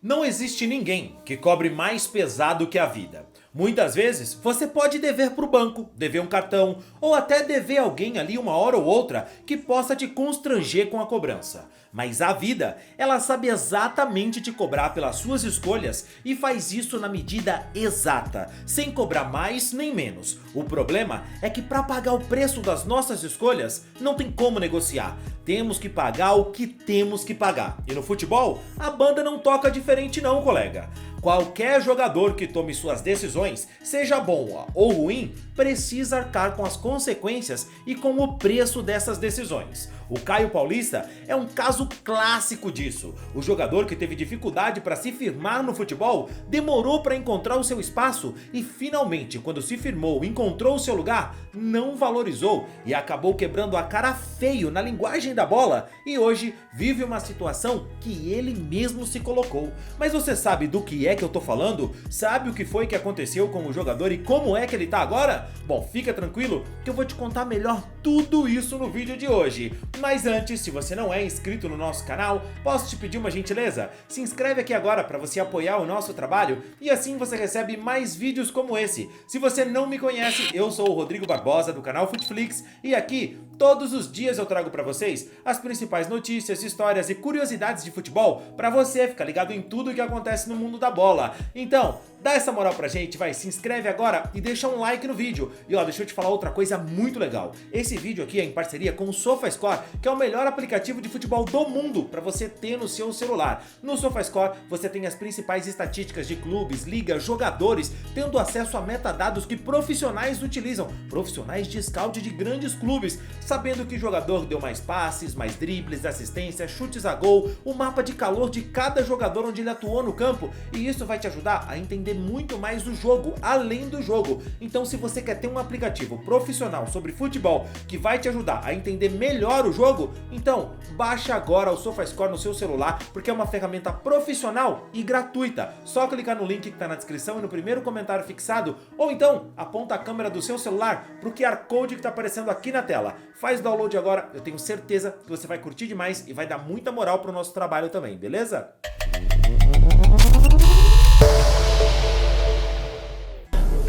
Não existe ninguém que cobre mais pesado que a vida. Muitas vezes você pode dever para o banco, dever um cartão ou até dever alguém ali uma hora ou outra que possa te constranger com a cobrança. Mas a vida, ela sabe exatamente te cobrar pelas suas escolhas e faz isso na medida exata, sem cobrar mais nem menos. O problema é que para pagar o preço das nossas escolhas, não tem como negociar. Temos que pagar o que temos que pagar. E no futebol, a banda não toca diferente não, colega. Qualquer jogador que tome suas decisões, seja bom ou ruim, precisa arcar com as consequências e com o preço dessas decisões. O Caio Paulista é um caso clássico disso. O jogador que teve dificuldade para se firmar no futebol demorou para encontrar o seu espaço e finalmente, quando se firmou e encontrou o seu lugar, não valorizou e acabou quebrando a cara feio na linguagem da bola e hoje vive uma situação que ele mesmo se colocou. Mas você sabe do que é que eu tô falando? Sabe o que foi que aconteceu com o jogador e como é que ele tá agora? Bom, fica tranquilo que eu vou te contar melhor tudo isso no vídeo de hoje. Mas antes, se você não é inscrito no nosso canal, posso te pedir uma gentileza? Se inscreve aqui agora para você apoiar o nosso trabalho e assim você recebe mais vídeos como esse. Se você não me conhece, eu sou o Rodrigo Barbosa do canal Futflix e aqui todos os dias eu trago para vocês as principais notícias, histórias e curiosidades de futebol para você ficar ligado em tudo que acontece no mundo da bola. Então, dá essa moral pra gente, vai, se inscreve agora e deixa um like no vídeo. E ó, deixa eu te falar outra coisa muito legal. Esse vídeo aqui é em parceria com o SofaScore, que é o melhor aplicativo de futebol do mundo para você ter no seu celular. No SofaScore você tem as principais estatísticas de clubes, ligas, jogadores, tendo acesso a metadados que profissionais utilizam, profissionais de scout de grandes clubes, sabendo que jogador deu mais passes, mais dribles, assistências, chutes a gol, o mapa de calor de cada jogador onde ele atuou no campo, e isso vai te ajudar a entender muito mais do jogo, além do jogo. Então, se você quer ter um aplicativo profissional sobre futebol que vai te ajudar a entender melhor o jogo, então baixa agora o SofaScore no seu celular, porque é uma ferramenta profissional e gratuita. Só clicar no link que está na descrição e no primeiro comentário fixado, ou então aponta a câmera do seu celular para o QR Code que está aparecendo aqui na tela. Faz o download agora, eu tenho certeza que você vai curtir demais e vai dar muita moral para o nosso trabalho também, beleza?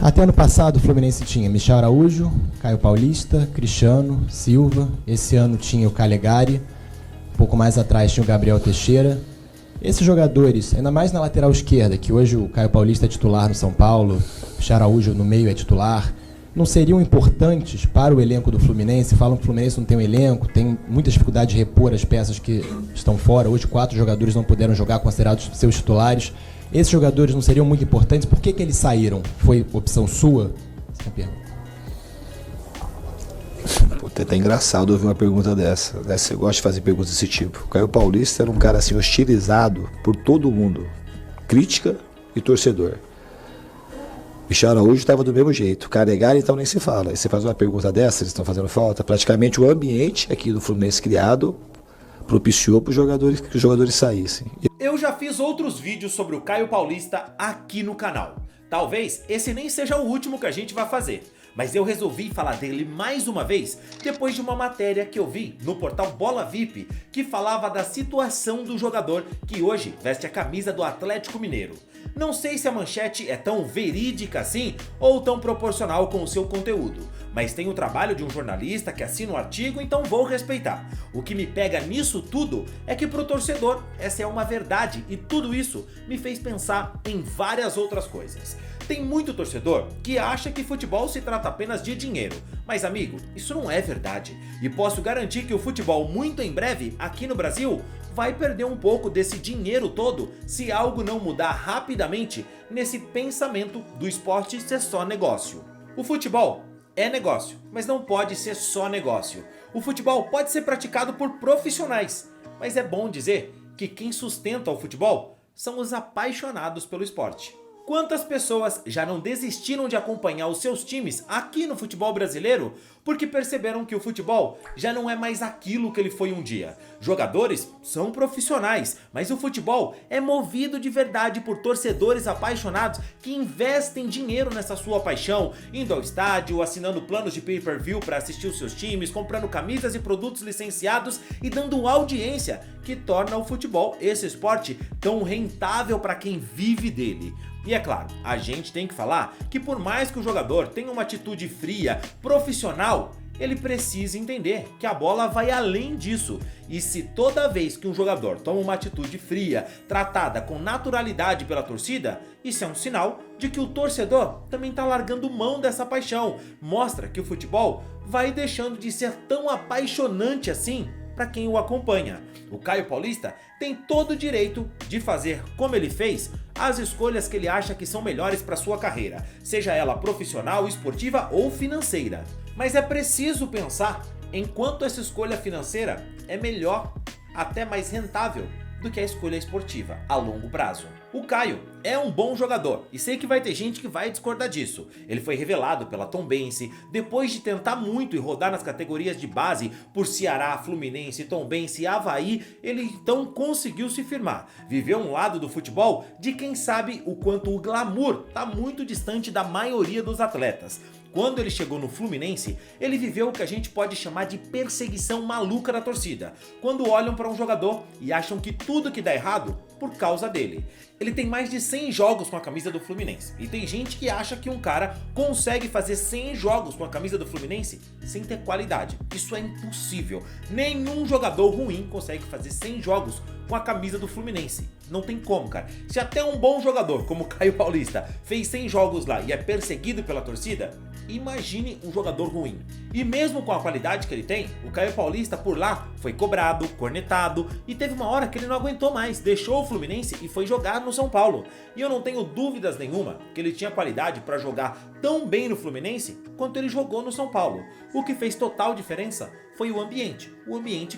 Até ano passado o Fluminense tinha Michel Araújo, Caio Paulista, Cristiano, Silva. Esse ano tinha o Calegari, um pouco mais atrás tinha o Gabriel Teixeira. Esses jogadores, ainda mais na lateral esquerda, que hoje o Caio Paulista é titular no São Paulo, o Michel Araújo no meio é titular, não seriam importantes para o elenco do Fluminense? Falam que o Fluminense não tem um elenco, tem muita dificuldade de repor as peças que estão fora. Hoje 4 jogadores não puderam jogar, considerados seus titulares. Esses jogadores não seriam muito importantes? Por que eles saíram? Foi opção sua? Essa é a pergunta. Puta, é até engraçado ouvir uma pergunta dessa. Você gosta de fazer perguntas desse tipo. O Caio Paulista era um cara assim hostilizado por todo mundo. Crítica e torcedor. Michel Araújo estava do mesmo jeito. Calegari então nem se fala. Aí você faz uma pergunta dessa, eles estão fazendo falta. Praticamente o ambiente aqui do Fluminense criado propiciou para que os jogadores saíssem. Eu já fiz outros vídeos sobre o Caio Paulista aqui no canal. Talvez esse nem seja o último que a gente vai fazer, mas eu resolvi falar dele mais uma vez depois de uma matéria que eu vi no portal Bola VIP que falava da situação do jogador que hoje veste a camisa do Atlético Mineiro. Não sei se a manchete é tão verídica assim ou tão proporcional com o seu conteúdo, mas tem o trabalho de um jornalista que assina o artigo, então vou respeitar. O que me pega nisso tudo é que pro torcedor essa é uma verdade e tudo isso me fez pensar em várias outras coisas. Tem muito torcedor que acha que futebol se trata apenas de dinheiro, mas amigo, isso não é verdade. E posso garantir que o futebol muito em breve, aqui no Brasil, vai perder um pouco desse dinheiro todo se algo não mudar rapidamente nesse pensamento do esporte ser só negócio. O futebol é negócio, mas não pode ser só negócio. O futebol pode ser praticado por profissionais, mas é bom dizer que quem sustenta o futebol são os apaixonados pelo esporte. Quantas pessoas já não desistiram de acompanhar os seus times aqui no futebol brasileiro porque perceberam que o futebol já não é mais aquilo que ele foi um dia? Jogadores são profissionais, mas o futebol é movido de verdade por torcedores apaixonados que investem dinheiro nessa sua paixão, indo ao estádio, assinando planos de pay-per-view para assistir os seus times, comprando camisas e produtos licenciados e dando audiência que torna o futebol, esse esporte, tão rentável para quem vive dele. E é claro, a gente tem que falar que por mais que o jogador tenha uma atitude fria, profissional, ele precisa entender que a bola vai além disso. E se toda vez que um jogador toma uma atitude fria, tratada com naturalidade pela torcida, isso é um sinal de que o torcedor também está largando mão dessa paixão. Mostra que o futebol vai deixando de ser tão apaixonante assim para quem o acompanha. O Caio Paulista tem todo o direito de fazer, como ele fez, as escolhas que ele acha que são melhores para sua carreira, seja ela profissional, esportiva ou financeira. Mas é preciso pensar em quanto essa escolha financeira é melhor, até mais rentável, do que a escolha esportiva a longo prazo. O Caio é um bom jogador e sei que vai ter gente que vai discordar disso. Ele foi revelado pela Tombense, depois de tentar muito e rodar nas categorias de base por Ceará, Fluminense, Tombense e Avaí, ele então conseguiu se firmar. Viveu um lado do futebol de quem sabe o quanto o glamour está muito distante da maioria dos atletas. Quando ele chegou no Fluminense, ele viveu o que a gente pode chamar de perseguição maluca da torcida, quando olham para um jogador e acham que tudo que dá errado por causa dele. Ele tem mais de 100 jogos com a camisa do Fluminense, e tem gente que acha que um cara consegue fazer 100 jogos com a camisa do Fluminense sem ter qualidade. Isso é impossível. Nenhum jogador ruim consegue fazer 100 jogos com a camisa do Fluminense. Não tem como, cara. Se até um bom jogador como o Caio Paulista fez 100 jogos lá e é perseguido pela torcida, imagine um jogador ruim. E mesmo com a qualidade que ele tem, o Caio Paulista por lá foi cobrado, cornetado e teve uma hora que ele não aguentou mais, deixou o Fluminense e foi jogar no São Paulo. E eu não tenho dúvidas nenhuma que ele tinha qualidade para jogar tão bem no Fluminense quanto ele jogou no São Paulo. O que fez total diferença foi o ambiente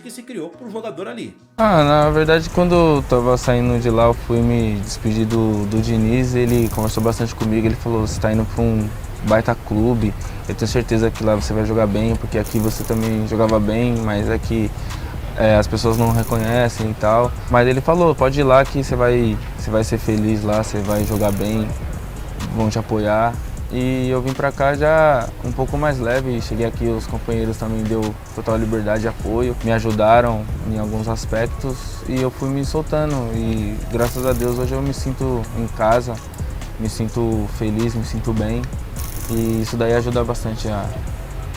que se criou para um jogador ali. Na verdade, quando eu tava saindo de lá, eu fui me despedir do Diniz, ele conversou bastante comigo, ele falou, você tá indo para um baita clube, eu tenho certeza que lá você vai jogar bem, porque aqui você também jogava bem, mas aqui as pessoas não reconhecem e tal. Mas ele falou, pode ir lá que você vai ser feliz lá, você vai jogar bem, vão te apoiar. E eu vim pra cá já um pouco mais leve, cheguei aqui, os companheiros também deu total liberdade e apoio, me ajudaram em alguns aspectos e eu fui me soltando e graças a Deus hoje eu me sinto em casa, me sinto feliz, me sinto bem e isso daí ajuda bastante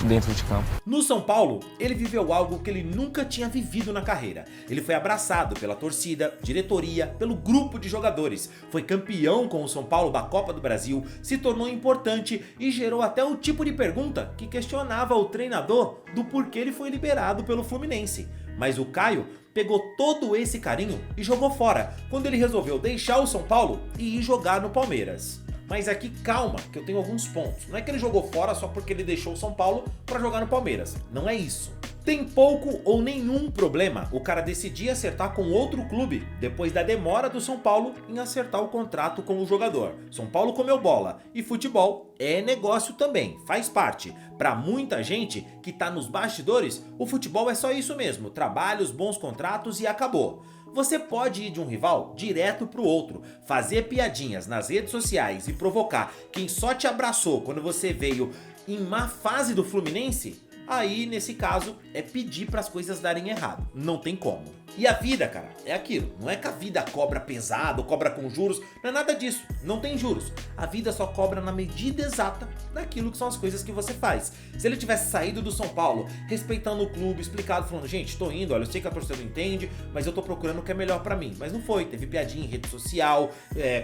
dentro de campo. No São Paulo, ele viveu algo que ele nunca tinha vivido na carreira. Ele foi abraçado pela torcida, diretoria, pelo grupo de jogadores. Foi campeão com o São Paulo da Copa do Brasil, se tornou importante e gerou até o tipo de pergunta que questionava o treinador do porquê ele foi liberado pelo Fluminense. Mas o Caio pegou todo esse carinho e jogou fora, quando ele resolveu deixar o São Paulo e ir jogar no Palmeiras. Mas aqui calma, que eu tenho alguns pontos. Não é que ele jogou fora só porque ele deixou o São Paulo para jogar no Palmeiras. Não é isso. Tem pouco ou nenhum problema o cara decidir acertar com outro clube depois da demora do São Paulo em acertar o contrato com o jogador. São Paulo comeu bola e futebol é negócio também, faz parte. Para muita gente que tá nos bastidores, o futebol é só isso mesmo, trabalhos, bons contratos e acabou. Você pode ir de um rival direto pro outro, fazer piadinhas nas redes sociais e provocar quem só te abraçou quando você veio em má fase do Fluminense? Aí, nesse caso, é pedir para as coisas darem errado. Não tem como. E a vida, cara, é aquilo. Não é que a vida cobra pesado, cobra com juros. Não é nada disso. Não tem juros. A vida só cobra na medida exata daquilo que são as coisas que você faz. Se ele tivesse saído do São Paulo, respeitando o clube, explicado, falando, gente, tô indo, olha, eu sei que a torcida não entende, mas eu tô procurando o que é melhor pra mim. Mas não foi. Teve piadinha em rede social,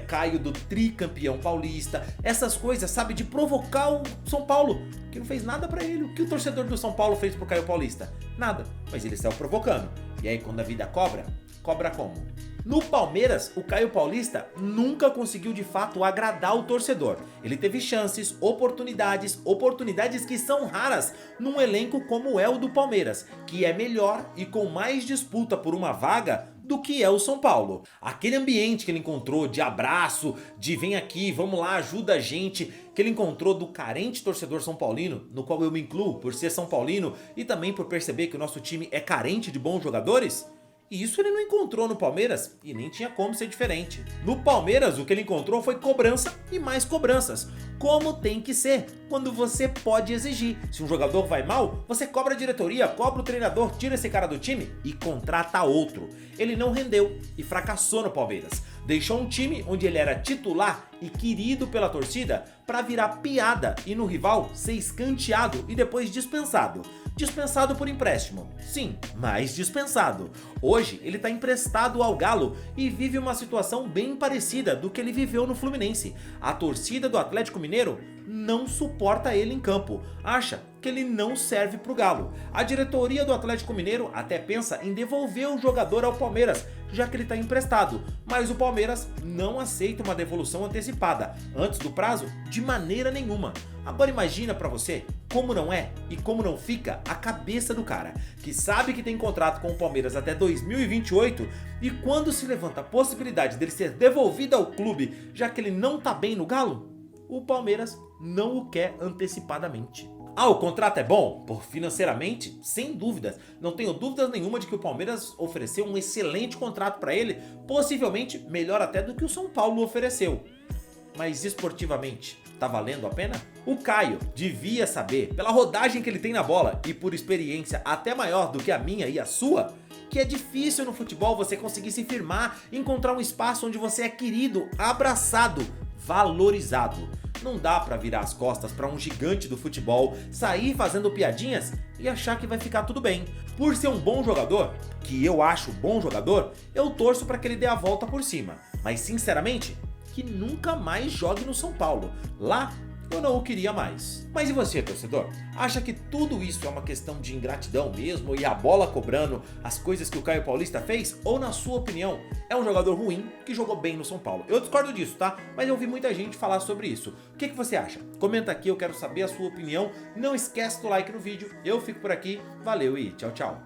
Caio do tricampeão paulista. Essas coisas, sabe, de provocar o São Paulo, que não fez nada pra ele. O que o torcedor do São Paulo fez pro Caio Paulista? Nada. Mas ele saiu provocando. E aí quando a vida cobra, cobra como? No Palmeiras, o Caio Paulista nunca conseguiu de fato agradar o torcedor. Ele teve chances, oportunidades que são raras num elenco como é o do Palmeiras, que é melhor e com mais disputa por uma vaga do que é o São Paulo. Aquele ambiente que ele encontrou de abraço, de vem aqui, vamos lá, ajuda a gente, que ele encontrou do carente torcedor são paulino, no qual eu me incluo por ser São Paulino e também por perceber que o nosso time é carente de bons jogadores, e isso ele não encontrou no Palmeiras e nem tinha como ser diferente. No Palmeiras o que ele encontrou foi cobrança e mais cobranças, como tem que ser, quando você pode exigir. Se um jogador vai mal, você cobra a diretoria, cobra o treinador, tira esse cara do time e contrata outro. Ele não rendeu e fracassou no Palmeiras. Deixou um time onde ele era titular e querido pela torcida para virar piada e no rival ser escanteado e depois dispensado. Dispensado por empréstimo, sim, mas dispensado. Hoje ele está emprestado ao Galo e vive uma situação bem parecida do que ele viveu no Fluminense. A torcida do Atlético Mineiro não suporta ele em campo, acha que ele não serve para o Galo. A diretoria do Atlético Mineiro até pensa em devolver o jogador ao Palmeiras, já que ele está emprestado, mas o Palmeiras não aceita uma devolução antecipada, antes do prazo, de maneira nenhuma. Agora imagina pra você como não é e como não fica a cabeça do cara, que sabe que tem contrato com o Palmeiras até 2028 e quando se levanta a possibilidade dele ser devolvido ao clube, já que ele não tá bem no Galo, o Palmeiras não o quer antecipadamente. Ah, o contrato é bom? Por financeiramente, sem dúvidas. Não tenho dúvidas nenhuma de que o Palmeiras ofereceu um excelente contrato para ele, possivelmente melhor até do que o São Paulo ofereceu. Mas esportivamente, tá valendo a pena? O Caio devia saber, pela rodagem que ele tem na bola e por experiência até maior do que a minha e a sua, que é difícil no futebol você conseguir se firmar, encontrar um espaço onde você é querido, abraçado, valorizado. Não dá pra virar as costas pra um gigante do futebol, sair fazendo piadinhas e achar que vai ficar tudo bem. Por ser um bom jogador, que eu acho bom jogador, eu torço pra que ele dê a volta por cima. Mas sinceramente, que nunca mais jogue no São Paulo. Lá, eu não o queria mais. Mas e você, torcedor? Acha que tudo isso é uma questão de ingratidão mesmo e a bola cobrando as coisas que o Caio Paulista fez? Ou, na sua opinião, é um jogador ruim que jogou bem no São Paulo? Eu discordo disso, tá? Mas eu ouvi muita gente falar sobre isso. O que você acha? Comenta aqui, eu quero saber a sua opinião. Não esquece do like no vídeo. Eu fico por aqui. Valeu e tchau, tchau.